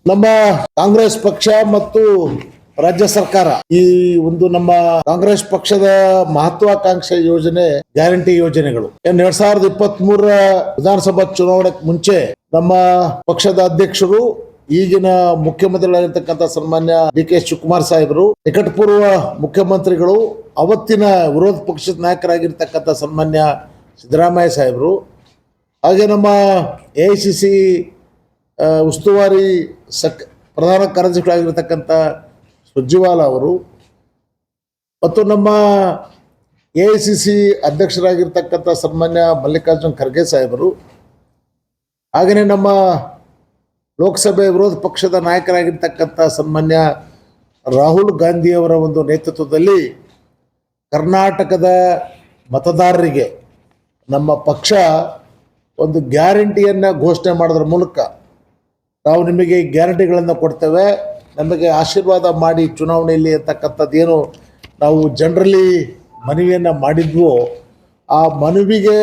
ನಮ್ಮ ಕಾಂಗ್ರೆಸ್ ಪಕ್ಷ ಮತ್ತು ರಾಜ್ಯ ಸರ್ಕಾರ ಈ ಒಂದು ನಮ್ಮ ಕಾಂಗ್ರೆಸ್ ಪಕ್ಷದ ಮಹತ್ವಾಕಾಂಕ್ಷೆ ಯೋಜನೆ ಗ್ಯಾರಂಟಿ ಯೋಜನೆಗಳು 2023 ವಿಧಾನಸಭಾ ಚುನಾವಣೆಗೆ ಮುಂಚೆ ನಮ್ಮ ಪಕ್ಷದ ಅಧ್ಯಕ್ಷರು ಈಗಿನ ಮುಖ್ಯಮಂತ್ರಿಗಳಾಗಿರ್ತಕ್ಕಂಥ ಸನ್ಮಾನ್ಯ ಡಿ.ಕೆ. ಶಿವಕುಮಾರ್ ಸಾಹೇಬರು, ನಿಕಟಪೂರ್ವ ಮುಖ್ಯಮಂತ್ರಿಗಳು, ಅವತ್ತಿನ ವಿರೋಧ ಪಕ್ಷದ ನಾಯಕರಾಗಿರ್ತಕ್ಕಂಥ ಸನ್ಮಾನ್ಯ ಸಿದ್ದರಾಮಯ್ಯ ಸಾಹೇಬರು, ಹಾಗೆ ನಮ್ಮ AICC ಉಸ್ತುವಾರಿ ಪ್ರಧಾನ ಕಾರ್ಯದರ್ಶಿಗಳಾಗಿರ್ತಕ್ಕಂಥ ಸುರ್ಜೇವಾಲಾ ಅವರು ಮತ್ತು ನಮ್ಮ AICC ಅಧ್ಯಕ್ಷರಾಗಿರ್ತಕ್ಕಂಥ ಸನ್ಮಾನ್ಯ ಮಲ್ಲಿಕಾರ್ಜುನ್ ಖರ್ಗೆ ಸಾಹೇಬರು, ಹಾಗೆಯೇ ನಮ್ಮ ಲೋಕಸಭೆ ವಿರೋಧ ಪಕ್ಷದ ನಾಯಕರಾಗಿರ್ತಕ್ಕಂಥ ಸನ್ಮಾನ್ಯ ರಾಹುಲ್ ಗಾಂಧಿಯವರ ಒಂದು ನೇತೃತ್ವದಲ್ಲಿ ಕರ್ನಾಟಕದ ಮತದಾರರಿಗೆ ನಮ್ಮ ಪಕ್ಷ ಒಂದು ಗ್ಯಾರಂಟಿಯನ್ನು ಘೋಷಣೆ ಮಾಡೋದ್ರ ಮೂಲಕ ನಾವು ನಿಮಗೆ ಗ್ಯಾರಂಟಿಗಳನ್ನು ಕೊಡ್ತೇವೆ, ನಮಗೆ ಆಶೀರ್ವಾದ ಮಾಡಿ ಚುನಾವಣೆಯಲ್ಲಿ ಅಂತಕ್ಕಂಥದ್ದೇನು ನಾವು ಜನರಲ್ಲಿ ಮನವಿಯನ್ನು ಮಾಡಿದ್ವೋ ಆ ಮನವಿಗೆ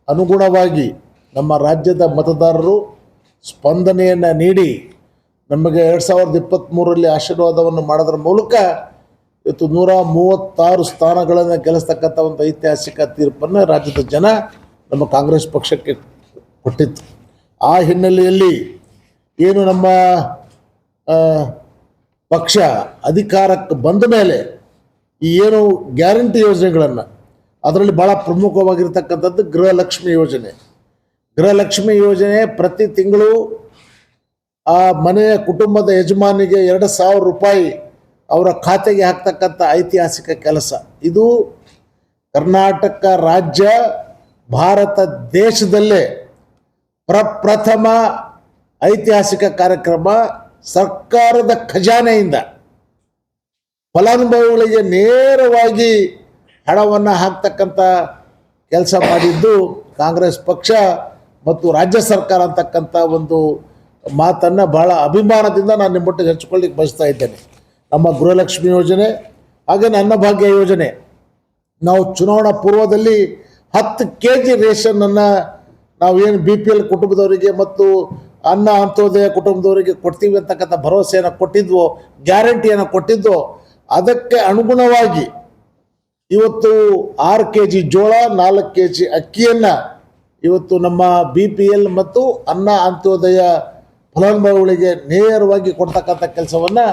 ಅನುಗುಣವಾಗಿ ನಮ್ಮ ರಾಜ್ಯದ ಮತದಾರರು ಸ್ಪಂದನೆಯನ್ನು ನೀಡಿ ನಮಗೆ 2023ರಲ್ಲಿ ಆಶೀರ್ವಾದವನ್ನು ಮಾಡೋದ್ರ ಮೂಲಕ ಇವತ್ತು 136 ಸ್ಥಾನಗಳನ್ನು ಗೆಲ್ಲಿಸ್ತಕ್ಕಂಥ ಒಂದು ಐತಿಹಾಸಿಕ ತೀರ್ಪನ್ನು ರಾಜ್ಯದ ಜನ ನಮ್ಮ ಕಾಂಗ್ರೆಸ್ ಪಕ್ಷಕ್ಕೆ ಕೊಟ್ಟಿತ್ತು. ಆ ಹಿನ್ನೆಲೆಯಲ್ಲಿ ಏನು ನಮ್ಮ ಪಕ್ಷ ಅಧಿಕಾರಕ್ಕೆ ಬಂದ ಮೇಲೆ ಈ ಏನು ಗ್ಯಾರಂಟಿ ಯೋಜನೆಗಳನ್ನು, ಅದರಲ್ಲಿ ಭಾಳ ಪ್ರಮುಖವಾಗಿರ್ತಕ್ಕಂಥದ್ದು ಗೃಹಲಕ್ಷ್ಮಿ ಯೋಜನೆ. ಗೃಹಲಕ್ಷ್ಮಿ ಯೋಜನೆ ಪ್ರತಿ ತಿಂಗಳು ಆ ಮನೆಯ ಕುಟುಂಬದ ಯಜಮಾನಿಗೆ 2,000 ರೂಪಾಯಿ ಅವರ ಖಾತೆಗೆ ಹಾಕ್ತಕ್ಕಂಥ ಐತಿಹಾಸಿಕ ಕೆಲಸ. ಇದು ಕರ್ನಾಟಕ ರಾಜ್ಯ ಭಾರತ ದೇಶದಲ್ಲೇ ಪ್ರಪ್ರಥಮ ಐತಿಹಾಸಿಕ ಕಾರ್ಯಕ್ರಮ. ಸರ್ಕಾರದ ಖಜಾನೆಯಿಂದ ಫಲಾನುಭವಿಗಳಿಗೆ ನೇರವಾಗಿ ಹಣವನ್ನು ಹಾಕ್ತಕ್ಕಂಥ ಕೆಲಸ ಮಾಡಿದ್ದು ಕಾಂಗ್ರೆಸ್ ಪಕ್ಷ ಮತ್ತು ರಾಜ್ಯ ಸರ್ಕಾರ ಅಂತಕ್ಕಂಥ ಒಂದು ಮಾತನ್ನು ಭಾಳ ಅಭಿಮಾನದಿಂದ ನಾನು ನಿಮ್ಮೊಟ್ಟಿಗೆ ಹಂಚಿಕೊಳ್ಳಿಕ್ಕೆ ಬಯಸ್ತಾ ಇದ್ದೇನೆ. ನಮ್ಮ ಗೃಹಲಕ್ಷ್ಮಿ ಯೋಜನೆ, ಹಾಗೆಯೇ ಅನ್ನಭಾಗ್ಯ ಯೋಜನೆ, ನಾವು ಚುನಾವಣಾ ಪೂರ್ವದಲ್ಲಿ 10 kg ರೇಷನ್ನನ್ನು ನಾವು ಏನು BPL ಕುಟುಂಬದವರಿಗೆ ಮತ್ತು ಅನ್ನ ಅಂತ್ಯೋದಯ ಕುಟುಂಬದವರಿಗೆ ಕೊಡ್ತೀವಿ ಅಂತಕ್ಕಂಥ ಭರವಸೆಯನ್ನು ಕೊಟ್ಟಿದ್ವೋ, ಗ್ಯಾರಂಟಿಯನ್ನು ಕೊಟ್ಟಿದ್ವೋ, ಅದಕ್ಕೆ ಅನುಗುಣವಾಗಿ ಇವತ್ತು 6 kg ಜೋಳ, 4 kg ಅಕ್ಕಿಯನ್ನು ಇವತ್ತು ನಮ್ಮ BPL ಮತ್ತು ಅನ್ನ ಅಂತ್ಯೋದಯ ಫಲಾನುಭವಿಗಳಿಗೆ ನೇರವಾಗಿ ಕೊಡ್ತಕ್ಕಂಥ ಕೆಲಸವನ್ನು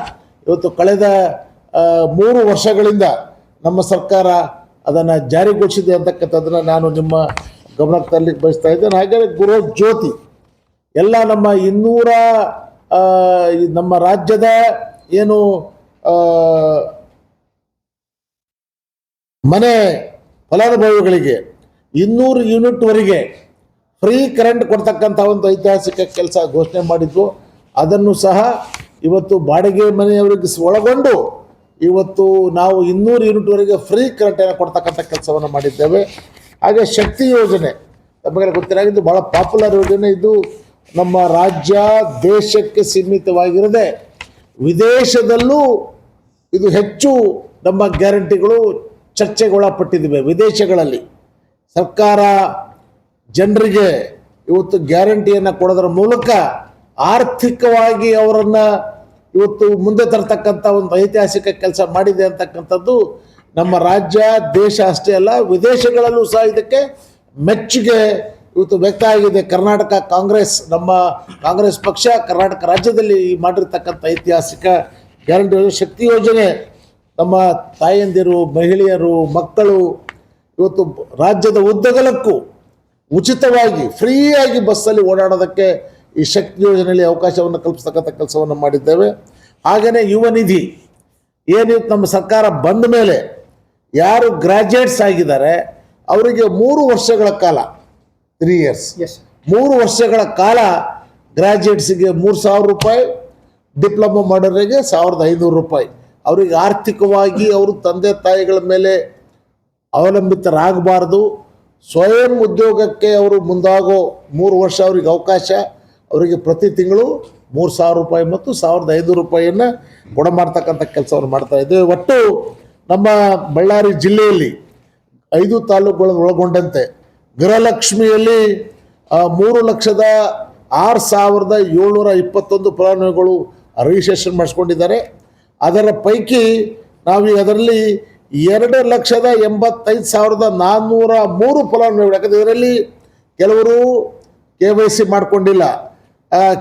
ಇವತ್ತು ಕಳೆದ 3 ವರ್ಷಗಳಿಂದ ನಮ್ಮ ಸರ್ಕಾರ ಅದನ್ನು ಜಾರಿಗೊಳಿಸಿದೆ ಅಂತಕ್ಕಂಥದ್ದನ್ನು ನಾನು ನಿಮ್ಮ ಗಮನಕ್ಕೆ ತರಲಿಕ್ಕೆ ಬಯಸ್ತಾ ಇದ್ದೇನೆ. ಹಾಗೆಯೇ ಗೃಹ ಜ್ಯೋತಿ ಎಲ್ಲ ನಮ್ಮ 200 ನಮ್ಮ ರಾಜ್ಯದ ಏನು ಮನೆ ಫಲಾನುಭವಿಗಳಿಗೆ 200 ಯೂನಿಟ್ವರೆಗೆ ಫ್ರೀ ಕರೆಂಟ್ ಕೊಡ್ತಕ್ಕಂಥ ಒಂದು ಐತಿಹಾಸಿಕ ಕೆಲಸ ಘೋಷಣೆ ಮಾಡಿದ್ವು. ಅದನ್ನು ಸಹ ಇವತ್ತು ಬಾಡಿಗೆ ಮನೆಯವರಿಗೆ ಒಳಗೊಂಡು ಇವತ್ತು ನಾವು 200 ಯೂನಿಟ್ವರೆಗೆ ಫ್ರೀ ಕರೆಂಟನ್ನು ಕೊಡ್ತಕ್ಕಂಥ ಕೆಲಸವನ್ನು ಮಾಡಿದ್ದೇವೆ. ಹಾಗೆ ಶಕ್ತಿ ಯೋಜನೆ ನಮಗೆ ಗೊತ್ತಿರಾಗಿದ್ದು ಭಾಳ ಪಾಪ್ಯುಲರ್ ಯೋಜನೆ. ಇದು ನಮ್ಮ ರಾಜ್ಯ ದೇಶಕ್ಕೆ ಸೀಮಿತವಾಗಿರದೆ ವಿದೇಶದಲ್ಲೂ ಇದು ಹೆಚ್ಚು ನಮ್ಮ ಗ್ಯಾರಂಟಿಗಳು ಚರ್ಚೆಗೊಳಪಟ್ಟಿದ್ದಾವೆ. ವಿದೇಶಗಳಲ್ಲಿ ಸರ್ಕಾರ ಜನರಿಗೆ ಇವತ್ತು ಗ್ಯಾರಂಟಿಯನ್ನು ಕೊಡೋದ್ರ ಮೂಲಕ ಆರ್ಥಿಕವಾಗಿ ಅವರನ್ನು ಇವತ್ತು ಮುಂದೆ ತರತಕ್ಕಂಥ ಒಂದು ಐತಿಹಾಸಿಕ ಕೆಲಸ ಮಾಡಿದೆ ಅಂತಕ್ಕಂಥದ್ದು ನಮ್ಮ ರಾಜ್ಯ ದೇಶ ಅಷ್ಟೇ ಅಲ್ಲ, ವಿದೇಶಗಳಲ್ಲೂ ಸಹ ಇದಕ್ಕೆ ಮೆಚ್ಚುಗೆ ಇವತ್ತು ವ್ಯಕ್ತ ಆಗಿದೆ. ಕರ್ನಾಟಕ ಕಾಂಗ್ರೆಸ್, ನಮ್ಮ ಕಾಂಗ್ರೆಸ್ ಪಕ್ಷ ಕರ್ನಾಟಕ ರಾಜ್ಯದಲ್ಲಿ ಮಾಡಿರ್ತಕ್ಕಂಥ ಐತಿಹಾಸಿಕ ಗ್ಯಾರಂಟಿ ಶಕ್ತಿ ಯೋಜನೆ ನಮ್ಮ ತಾಯಂದಿರು, ಮಹಿಳೆಯರು, ಮಕ್ಕಳು ಇವತ್ತು ರಾಜ್ಯದ ಉದ್ದಗಲಕ್ಕೂ ಉಚಿತವಾಗಿ ಫ್ರೀಯಾಗಿ ಬಸ್ಸಲ್ಲಿ ಓಡಾಡೋದಕ್ಕೆ ಈ ಶಕ್ತಿ ಯೋಜನೆಯಲ್ಲಿ ಅವಕಾಶವನ್ನು ಕಲ್ಪಿಸ್ತಕ್ಕಂಥ ಕೆಲಸವನ್ನು ಮಾಡಿದ್ದೇವೆ. ಹಾಗೆಯೇ ಯುವ ನಿಧಿ ಏನು ನಮ್ಮ ಸರ್ಕಾರ ಬಂದ ಮೇಲೆ ಯಾರು ಗ್ರ್ಯಾಜುಯೇಟ್ಸ್ ಆಗಿದ್ದಾರೆ ಅವರಿಗೆ 3 ವರ್ಷಗಳ ಕಾಲ 3 years 3 ವರ್ಷಗಳ ಕಾಲ ಗ್ರ್ಯಾಜುಯೇಟ್ಸಿಗೆ 3,000 ರೂಪಾಯಿ, ಡಿಪ್ಲೊಮಾ ಮಾಡೋರಿಗೆ 1,500 ರೂಪಾಯಿ. ಅವರಿಗೆ ಆರ್ಥಿಕವಾಗಿ ಅವರು ತಂದೆ ತಾಯಿಗಳ ಮೇಲೆ ಅವಲಂಬಿತರಾಗಬಾರ್ದು, ಸ್ವಯಂ ಉದ್ಯೋಗಕ್ಕೆ ಅವರು ಮುಂದಾಗೋ 3 ವರ್ಷ ಅವರಿಗೆ ಅವಕಾಶ. ಅವರಿಗೆ ಪ್ರತಿ ತಿಂಗಳು 3,000 ರೂಪಾಯಿ ಮತ್ತು 1,500 ರೂಪಾಯಿಯನ್ನು ಕೊಡಮಾಡ್ತಕ್ಕಂಥ ಕೆಲಸವನ್ನು ಮಾಡ್ತಾ ಇದ್ದೇವೆ. ಒಟ್ಟು ನಮ್ಮ ಬಳ್ಳಾರಿ ಜಿಲ್ಲೆಯಲ್ಲಿ 5 ತಾಲೂಕುಗಳನ್ನು ಒಳಗೊಂಡಂತೆ ಗೃಹಲಕ್ಷ್ಮಿಯಲ್ಲಿ 3,00,000 6,721 ಫಲಾನುಭವಿಗಳು ರಿಜಿಸ್ಟ್ರೇಷನ್ ಮಾಡಿಸ್ಕೊಂಡಿದ್ದಾರೆ. ಅದರ ಪೈಕಿ ನಾವು ಅದರಲ್ಲಿ 2,85,403 ಫಲಾನುಭವಿಗಳು, ಯಾಕಂದರೆ ಇದರಲ್ಲಿ ಕೆಲವರು KYC ಮಾಡಿಕೊಂಡಿಲ್ಲ,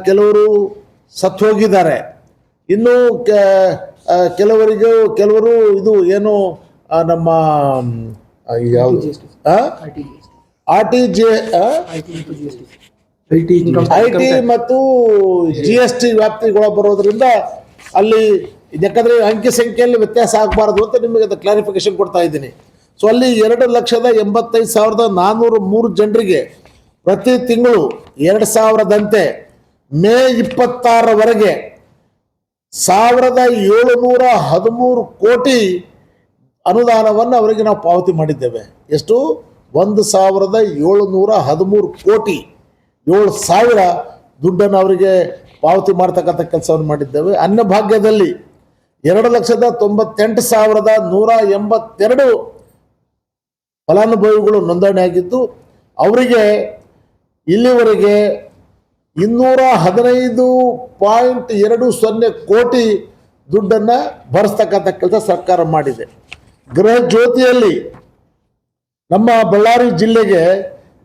ಕೆಲವರು ಸತ್ತು ಹೋಗಿದ್ದಾರೆ, ಇನ್ನು ಕೆಲವರು ಇದು ಏನು ನಮ್ಮ ಯಾವುದು IT ಮತ್ತು GST ವ್ಯಾಪ್ತಿಗೊಳ ಬರೋದ್ರಿಂದ ಅಲ್ಲಿ ಯಾಕಂದರೆ ಅಂಕಿ ಸಂಖ್ಯೆಯಲ್ಲಿ ವ್ಯತ್ಯಾಸ ಆಗಬಾರ್ದು ಅಂತ ನಿಮಗೆ ಅದು ಕ್ಲಾರಿಫಿಕೇಶನ್ ಕೊಡ್ತಾ ಇದ್ದೀನಿ. ಸೊ ಅಲ್ಲಿ 2,85,403 ಜನರಿಗೆ ಪ್ರತಿ ತಿಂಗಳು 2,000ದಂತೆ ಮೇ 26ರವರೆಗೆ 1,713 ಕೋಟಿ ಅನುದಾನವನ್ನು ಅವರಿಗೆ ನಾವು ಪಾವತಿ ಮಾಡಿದ್ದೇವೆ. ಎಷ್ಟು? 1,713 ಕೋಟಿ 7,000 ದುಡ್ಡನ್ನು ಅವರಿಗೆ ಪಾವತಿ ಮಾಡ್ತಕ್ಕಂಥ ಕೆಲಸವನ್ನು ಮಾಡಿದ್ದೇವೆ. ಅನ್ನಭಾಗ್ಯದಲ್ಲಿ 2,98,182 ಫಲಾನುಭವಿಗಳು ನೋಂದಣಿಯಾಗಿದ್ದು ಅವರಿಗೆ ಇಲ್ಲಿವರೆಗೆ 215.20 ಕೋಟಿ ದುಡ್ಡನ್ನು ಭರಿಸ್ತಕ್ಕಂಥ ಕೆಲಸ ಸರ್ಕಾರ ಮಾಡಿದೆ. ಗೃಹ ಜ್ಯೋತಿಯಲ್ಲಿ ನಮ್ಮ ಬಳ್ಳಾರಿ ಜಿಲ್ಲೆಗೆ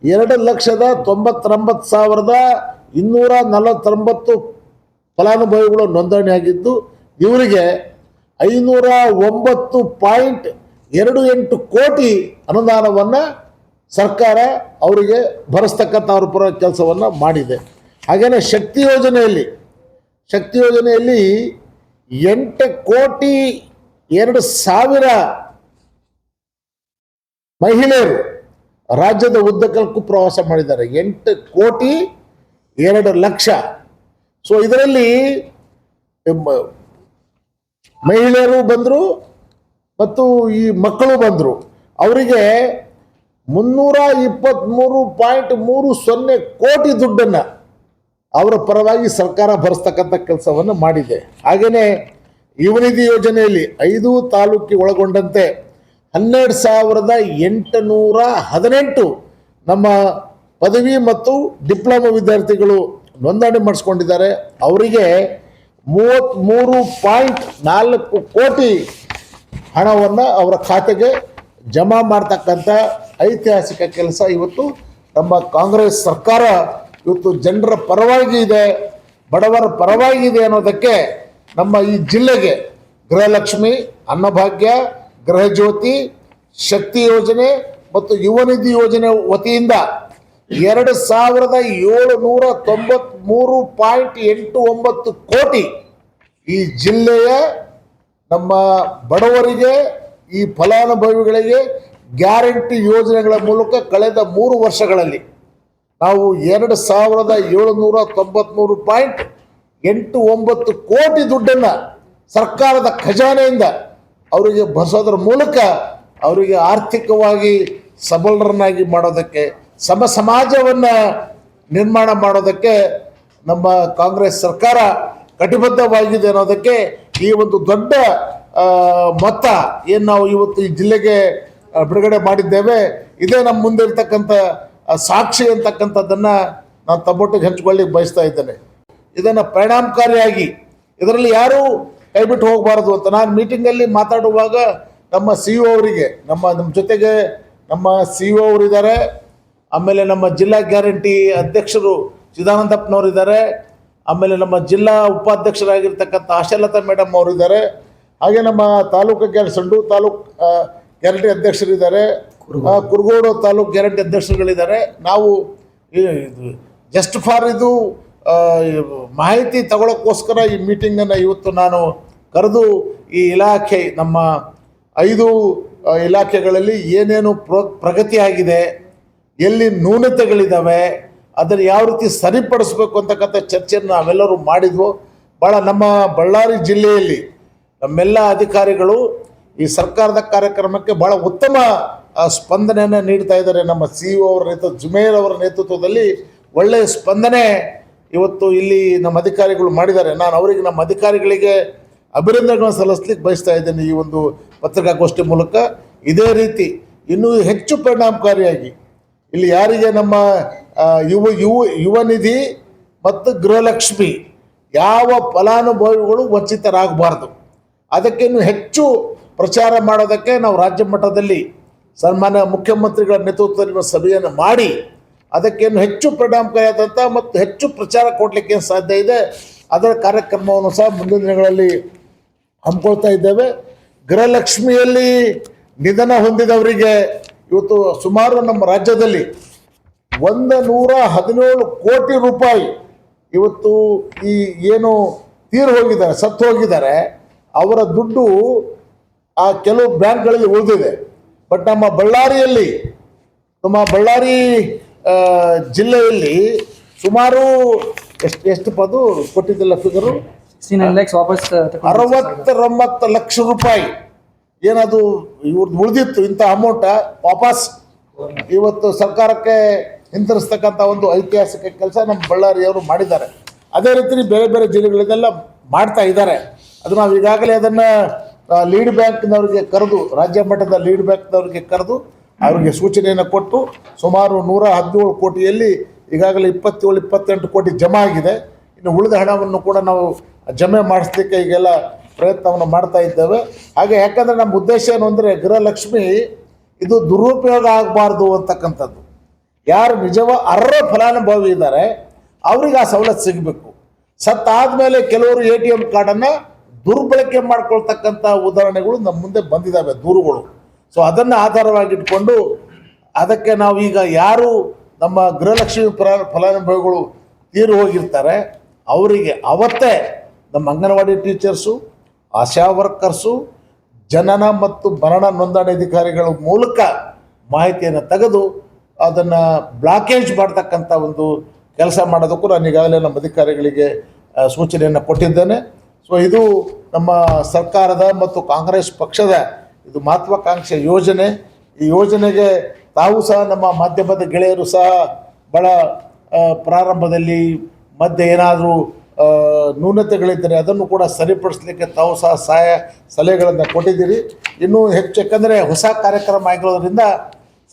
2,99,249 ಫಲಾನುಭವಿಗಳು ನೋಂದಣಿಯಾಗಿದ್ದು ಇವರಿಗೆ 509.28 ಕೋಟಿ ಅನುದಾನವನ್ನು ಸರ್ಕಾರ ಅವರಿಗೆ ಭರಿಸ್ತಕ್ಕಂಥ ಅವ್ರ ಪರ ಕೆಲಸವನ್ನು ಮಾಡಿದೆ. ಹಾಗೆಯೇ ಶಕ್ತಿ ಯೋಜನೆಯಲ್ಲಿ 8,02,00,000 ಮಹಿಳೆಯರು ರಾಜ್ಯದ ಉದ್ದಕ್ಕೂ ಪ್ರವಾಸ ಮಾಡಿದ್ದಾರೆ. 8,02,00,000. ಸೊ ಇದರಲ್ಲಿ ಮಹಿಳೆಯರು ಬಂದರು ಮತ್ತು ಈ ಮಕ್ಕಳು ಬಂದರು. ಅವರಿಗೆ 323.30 ಕೋಟಿ ದುಡ್ಡನ್ನು ಅವರ ಪರವಾಗಿ ಸರ್ಕಾರ ಭರಿಸ್ತಕ್ಕಂಥ ಕೆಲಸವನ್ನು ಮಾಡಿದೆ. ಹಾಗೆಯೇ ಯುವನಿಧಿ ಯೋಜನೆಯಲ್ಲಿ 5 ತಾಲೂಕಿಗೆ ಒಳಗೊಂಡಂತೆ 12,818 ನಮ್ಮ ಪದವಿ ಮತ್ತು ಡಿಪ್ಲೊಮಾ ವಿದ್ಯಾರ್ಥಿಗಳು ನೋಂದಣಿ ಮಾಡಿಸ್ಕೊಂಡಿದ್ದಾರೆ. ಅವರಿಗೆ 33.4 ಕೋಟಿ ಹಣವನ್ನು ಅವರ ಖಾತೆಗೆ ಜಮಾ ಮಾಡ್ತಕ್ಕಂಥ ಐತಿಹಾಸಿಕ ಕೆಲಸ ಇವತ್ತು ನಮ್ಮ ಕಾಂಗ್ರೆಸ್ ಸರ್ಕಾರ ಇವತ್ತು ಜನರ ಪರವಾಗಿ ಇದೆ, ಬಡವರ ಪರವಾಗಿ ಇದೆ ಅನ್ನೋದಕ್ಕೆ ನಮ್ಮ ಈ ಜಿಲ್ಲೆಗೆ ಗೃಹಲಕ್ಷ್ಮಿ, ಅನ್ನಭಾಗ್ಯ, ಗೃಹ ಜ್ಯೋತಿ, ಶಕ್ತಿ ಯೋಜನೆ ಮತ್ತು ಯುವ ನಿಧಿ ಯೋಜನೆ ವತಿಯಿಂದ 2,793.89 ಕೋಟಿ ಈ ಜಿಲ್ಲೆಯ ನಮ್ಮ ಬಡವರಿಗೆ, ಈ ಫಲಾನುಭವಿಗಳಿಗೆ ಗ್ಯಾರಂಟಿ ಯೋಜನೆಗಳ ಮೂಲಕ ಕಳೆದ 3 ವರ್ಷಗಳಲ್ಲಿ ನಾವು 2,793.89 ಕೋಟಿ ದುಡ್ಡನ್ನು ಸರ್ಕಾರದ ಖಜಾನೆಯಿಂದ ಅವರಿಗೆ ಭರಿಸೋದ್ರ ಮೂಲಕ ಅವರಿಗೆ ಆರ್ಥಿಕವಾಗಿ ಸಬಲರನ್ನಾಗಿ ಮಾಡೋದಕ್ಕೆ, ಸಮಾಜವನ್ನು ನಿರ್ಮಾಣ ಮಾಡೋದಕ್ಕೆ ನಮ್ಮ ಕಾಂಗ್ರೆಸ್ ಸರ್ಕಾರ ಕಟಿಬದ್ಧವಾಗಿದೆ ಅನ್ನೋದಕ್ಕೆ ಈ ಒಂದು ದೊಡ್ಡ ಮೊತ್ತ ಏನು ನಾವು ಇವತ್ತು ಈ ಜಿಲ್ಲೆಗೆ ಬಿಡುಗಡೆ ಮಾಡಿದ್ದೇವೆ, ಇದೇ ನಮ್ಮ ಮುಂದೆ ಇರ್ತಕ್ಕಂಥ ಸಾಕ್ಷಿ ಅಂತಕ್ಕಂಥದ್ದನ್ನು ನಾನು ತಮ್ಮೊಟ್ಟಿಗೆ ಹಂಚಿಕೊಳ್ಳಿಕ್ಕೆ ಬಯಸ್ತಾ ಇದ್ದೇನೆ. ಇದನ್ನು ಪರಿಣಾಮಕಾರಿಯಾಗಿ ಇದರಲ್ಲಿ ಯಾರೂ ಕೈಬಿಟ್ಟು ಹೋಗಬಾರದು ಅಂತ ನಾನು ಮೀಟಿಂಗಲ್ಲಿ ಮಾತಾಡುವಾಗ ನಮ್ಮ CEO ಅವರಿಗೆ, ನಮ್ಮ ಜೊತೆಗೆ ನಮ್ಮ CEO ಅವರಿದ್ದಾರೆ, ಆಮೇಲೆ ನಮ್ಮ ಜಿಲ್ಲಾ ಗ್ಯಾರಂಟಿ ಅಧ್ಯಕ್ಷರು ಚಿದಾನಂದಪ್ಪನವರಿದ್ದಾರೆ, ಆಮೇಲೆ ನಮ್ಮ ಜಿಲ್ಲಾ ಉಪಾಧ್ಯಕ್ಷರಾಗಿರ್ತಕ್ಕಂಥ ಆಶಾಲತಾ ಮೇಡಮ್ ಅವರಿದ್ದಾರೆ, ಹಾಗೆ ನಮ್ಮ ಸಂಡೂರು ತಾಲೂಕು ಗ್ಯಾರಂಟಿ ಅಧ್ಯಕ್ಷರಿದ್ದಾರೆ, ಕುರುಗೋಡು ತಾಲೂಕು ಗ್ಯಾರಂಟಿ ಅಧ್ಯಕ್ಷರುಗಳಿದ್ದಾರೆ. ನಾವು ಜಸ್ಟ್ ಫಾರ್ ಇದು ಮಾಹಿತಿ ತಗೊಳ್ಳೋಕ್ಕೋಸ್ಕರ ಈ ಮೀಟಿಂಗನ್ನು ಇವತ್ತು ನಾನು ಕರೆದು ಈ ಇಲಾಖೆ ನಮ್ಮ 5 ಇಲಾಖೆಗಳಲ್ಲಿ ಏನೇನು ಪ್ರಗತಿ ಆಗಿದೆ, ಎಲ್ಲಿ ನ್ಯೂನತೆಗಳಿದ್ದಾವೆ, ಅದನ್ನು ಯಾವ ರೀತಿ ಸರಿಪಡಿಸ್ಬೇಕು ಅಂತಕ್ಕಂಥ ಚರ್ಚೆಯನ್ನು ನಾವೆಲ್ಲರೂ ಮಾಡಿದ್ವು. ಭಾಳ ನಮ್ಮ ಬಳ್ಳಾರಿ ಜಿಲ್ಲೆಯಲ್ಲಿ ನಮ್ಮೆಲ್ಲ ಅಧಿಕಾರಿಗಳು ಈ ಸರ್ಕಾರದ ಕಾರ್ಯಕ್ರಮಕ್ಕೆ ಭಾಳ ಉತ್ತಮ ಸ್ಪಂದನೆಯನ್ನು ನೀಡ್ತಾ ಇದ್ದಾರೆ. ನಮ್ಮ CEO ಅವರ ಜುಮೇರ್ ಅವರ ನೇತೃತ್ವದಲ್ಲಿ ಒಳ್ಳೆಯ ಸ್ಪಂದನೆ ಇವತ್ತು ಇಲ್ಲಿ ನಮ್ಮ ಅಧಿಕಾರಿಗಳು ಮಾಡಿದ್ದಾರೆ. ನಾನು ಅವರಿಗೆ, ನಮ್ಮ ಅಧಿಕಾರಿಗಳಿಗೆ ಅಭಿನಂದನೆಗಳನ್ನು ಸಲ್ಲಿಸಲಿಕ್ಕೆ ಬಯಸ್ತಾ ಇದ್ದೇನೆ. ಈ ಒಂದು ಪತ್ರಿಕಾಗೋಷ್ಠಿ ಮೂಲಕ ಇದೇ ರೀತಿ ಇನ್ನೂ ಹೆಚ್ಚು ಪರಿಣಾಮಕಾರಿಯಾಗಿ ಇಲ್ಲಿ ಯಾರಿಗೆ ನಮ್ಮ ಯುವ ನಿಧಿ ಮತ್ತು ಗೃಹಲಕ್ಷ್ಮಿ ಯಾವ ಫಲಾನುಭವಿಗಳು ವಂಚಿತರಾಗಬಾರ್ದು. ಅದಕ್ಕಿನ್ನು ಹೆಚ್ಚು ಪ್ರಚಾರ ಮಾಡೋದಕ್ಕೆ ನಾವು ರಾಜ್ಯ ಮಟ್ಟದಲ್ಲಿ ಸನ್ಮಾನ್ಯ ಮುಖ್ಯಮಂತ್ರಿಗಳ ನೇತೃತ್ವದಲ್ಲಿ ಸಭೆಯನ್ನು ಮಾಡಿ ಅದಕ್ಕೇನು ಹೆಚ್ಚು ಪರಿಣಾಮಕಾರಿಯಾದಂಥ ಮತ್ತು ಹೆಚ್ಚು ಪ್ರಚಾರ ಕೊಡಲಿಕ್ಕೆ ಸಾಧ್ಯ ಇದೆ. ಅದರ ಕಾರ್ಯಕ್ರಮವನ್ನು ಸಹ ಮುಂದಿನ ದಿನಗಳಲ್ಲಿ ಹಮ್ಮಿಕೊಳ್ತಾ ಇದ್ದೇವೆ. ಗೃಹಲಕ್ಷ್ಮಿಯಲ್ಲಿ ನಿಧನ ಹೊಂದಿದವರಿಗೆ ಇವತ್ತು ಸುಮಾರು ನಮ್ಮ ರಾಜ್ಯದಲ್ಲಿ 117 ಕೋಟಿ ರೂಪಾಯಿ ಇವತ್ತು ಈ ಏನು ತೀರು ಹೋಗಿದ್ದಾರೆ, ಸತ್ತು ಹೋಗಿದ್ದಾರೆ, ಅವರ ದುಡ್ಡು ಆ ಕೆಲವು ಬ್ಯಾಂಕ್ಗಳಲ್ಲಿ ಉಳಿದಿದೆ. ಬಟ್ ನಮ್ಮ ಬಳ್ಳಾರಿ ಜಿಲ್ಲೆಯಲ್ಲಿ ಸುಮಾರು ಎಷ್ಟು ಪದು ಕೊಟ್ಟಿದ್ದಿಲ್ಲ ಫಿಗರು 69 ಲಕ್ಷ ರೂಪಾಯಿ ಏನದು ಇವ್ರದ್ದು ಉಳಿದಿತ್ತು. ಇಂಥ ಅಮೌಂಟ್ ವಾಪಸ್ ಇವತ್ತು ಸರ್ಕಾರಕ್ಕೆ ಹಿಂತಿರಿಸ್ತಕ್ಕಂಥ ಒಂದು ಐತಿಹಾಸಿಕ ಕೆಲಸ ನಮ್ಮ ಬಳ್ಳಾರಿಯವರು ಮಾಡಿದ್ದಾರೆ. ಅದೇ ರೀತಿ ಬೇರೆ ಬೇರೆ ಜಿಲ್ಲೆಗಳಿಗೆಲ್ಲ ಮಾಡ್ತಾ ಇದ್ದಾರೆ. ಅದು ನಾವು ಈಗಾಗಲೇ ಅದನ್ನು ಲೀಡ್ ಬ್ಯಾಂಕ್ನವ್ರಿಗೆ ಕರೆದು, ರಾಜ್ಯ ಮಟ್ಟದ ಲೀಡ್ ಬ್ಯಾಂಕ್ನವ್ರಿಗೆ ಕರೆದು ಅವರಿಗೆ ಸೂಚನೆಯನ್ನು ಕೊಟ್ಟು ಸುಮಾರು 117 ಕೋಟಿಯಲ್ಲಿ ಈಗಾಗಲೇ 27-28 ಕೋಟಿ ಜಮಾ ಆಗಿದೆ. ಇನ್ನು ಉಳಿದ ಹಣವನ್ನು ಕೂಡ ನಾವು ಜಮೆ ಮಾಡಿಸ್ಲಿಕ್ಕೆ ಈಗೆಲ್ಲ ಪ್ರಯತ್ನವನ್ನು ಮಾಡ್ತಾ ಇದ್ದೇವೆ. ಹಾಗೆ ಯಾಕಂದರೆ ನಮ್ಮ ಉದ್ದೇಶ ಏನು ಅಂದರೆ ಗೃಹಲಕ್ಷ್ಮಿ ಇದು ದುರುಪಯೋಗ ಆಗಬಾರ್ದು ಅಂತಕ್ಕಂಥದ್ದು. ಯಾರು ಅರ್ಹ ಫಲಾನುಭವಿ ಇದ್ದಾರೆ ಅವ್ರಿಗೆ ಆ ಸವಲತ್ತು ಸಿಗಬೇಕು. ಸತ್ತಾದಮೇಲೆ ಕೆಲವರು ATM ಕಾರ್ಡನ್ನು ದುರ್ಬಳಕೆ ಮಾಡ್ಕೊಳ್ತಕ್ಕಂಥ ಉದಾಹರಣೆಗಳು ನಮ್ಮ ಮುಂದೆ ಬಂದಿದ್ದಾವೆ, ದೂರುಗಳು. ಸೊ ಅದನ್ನು ಆಧಾರವಾಗಿಟ್ಕೊಂಡು ಅದಕ್ಕೆ ನಾವು ಈಗ ಯಾರು ನಮ್ಮ ಗೃಹಲಕ್ಷ್ಮಿ ಫಲಾನುಭವಿಗಳು ತೀರು ಹೋಗಿರ್ತಾರೆ ಅವರಿಗೆ ಅವತ್ತೇ ನಮ್ಮ ಅಂಗನವಾಡಿ ಟೀಚರ್ಸು, ಆಶಾ ವರ್ಕರ್ಸು, ಜನನ ಮತ್ತು ಮರಣ ನೋಂದಣಿ ಅಧಿಕಾರಿಗಳ ಮೂಲಕ ಮಾಹಿತಿಯನ್ನು ತೆಗೆದು ಅದನ್ನು ಬ್ಲಾಕೇಜ್ ಮಾಡ್ತಕ್ಕಂಥ ಒಂದು ಕೆಲಸ ಮಾಡೋದಕ್ಕೂ ನಾನು ಈಗಾಗಲೇ ನಮ್ಮ ಅಧಿಕಾರಿಗಳಿಗೆ ಸೂಚನೆಯನ್ನು ಕೊಟ್ಟಿದ್ದೇನೆ. ಸೊ ಇದು ನಮ್ಮ ಸರ್ಕಾರದ ಮತ್ತು ಕಾಂಗ್ರೆಸ್ ಪಕ್ಷದ ಇದು ಮಹತ್ವಾಕಾಂಕ್ಷೆ ಯೋಜನೆ. ಈ ಯೋಜನೆಗೆ ತಾವು ಸಹ ನಮ್ಮ ಮಾಧ್ಯಮದ ಗೆಳೆಯರು ಸಹ ಭಾಳ ಪ್ರಾರಂಭದಲ್ಲಿ ಮಧ್ಯೆ ಏನಾದರೂ ನ್ಯೂನತೆಗಳಿದ್ದರೆ ಅದನ್ನು ಕೂಡ ಸರಿಪಡಿಸಲಿಕ್ಕೆ ತಾವು ಸಹ ಸಲಹೆಗಳನ್ನು ಕೊಟ್ಟಿದ್ದೀರಿ. ಇನ್ನೂ ಹೆಚ್ಚು, ಯಾಕಂದರೆ ಹೊಸ ಕಾರ್ಯಕ್ರಮ ಆಗಿರೋದ್ರಿಂದ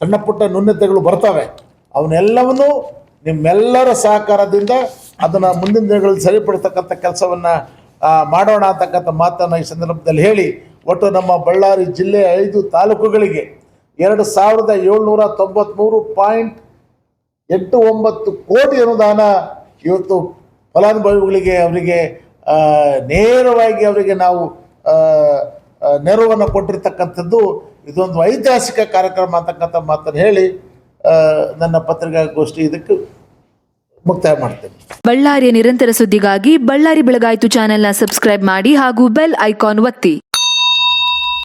ಸಣ್ಣ ಪುಟ್ಟ ನ್ಯೂನತೆಗಳು ಬರ್ತವೆ. ಅವನ್ನೆಲ್ಲವನ್ನೂ ನಿಮ್ಮೆಲ್ಲರ ಸಹಕಾರದಿಂದ ಅದನ್ನು ಮುಂದಿನ ದಿನಗಳಲ್ಲಿ ಸರಿಪಡಿಸ್ತಕ್ಕಂಥ ಕೆಲಸವನ್ನು ಮಾಡೋಣ ಅಂತಕ್ಕಂಥ ಮಾತನ್ನು ಈ ಸಂದರ್ಭದಲ್ಲಿ ಹೇಳಿ, ಒಟ್ಟು ನಮ್ಮ ಬಳ್ಳಾರಿ ಜಿಲ್ಲೆಯ 5 ತಾಲೂಕುಗಳಿಗೆ 2793.89 ಕೋಟಿ ಅನುದಾನ ಇವತ್ತು ಫಲಾನುಭವಿಗಳಿಗೆ ಅವರಿಗೆ ನೇರವಾಗಿ ಅವರಿಗೆ ನಾವು ನೆರವನ್ನು ಕೊಟ್ಟಿರ್ತಕ್ಕಂಥದ್ದು ಇದೊಂದು ಐತಿಹಾಸಿಕ ಕಾರ್ಯಕ್ರಮ ಅಂತಕ್ಕಂಥ ಮಾತನ್ನು ಹೇಳಿ ನನ್ನ ಪತ್ರಿಕಾಗೋಷ್ಠಿ ಇದಕ್ಕೆ ಮುಕ್ತಾಯ ಮಾಡ್ತೇನೆ. ಬಳ್ಳಾರಿಯ ನಿರಂತರ ಸುದ್ದಿಗಾಗಿ ಬಳ್ಳಾರಿ ಬೆಳಗಾಯಿತು ಚಾನೆಲ್ನ ಸಬ್ಸ್ಕ್ರೈಬ್ ಮಾಡಿ ಹಾಗೂ ಬೆಲ್ ಐಕಾನ್ ಒತ್ತಿ.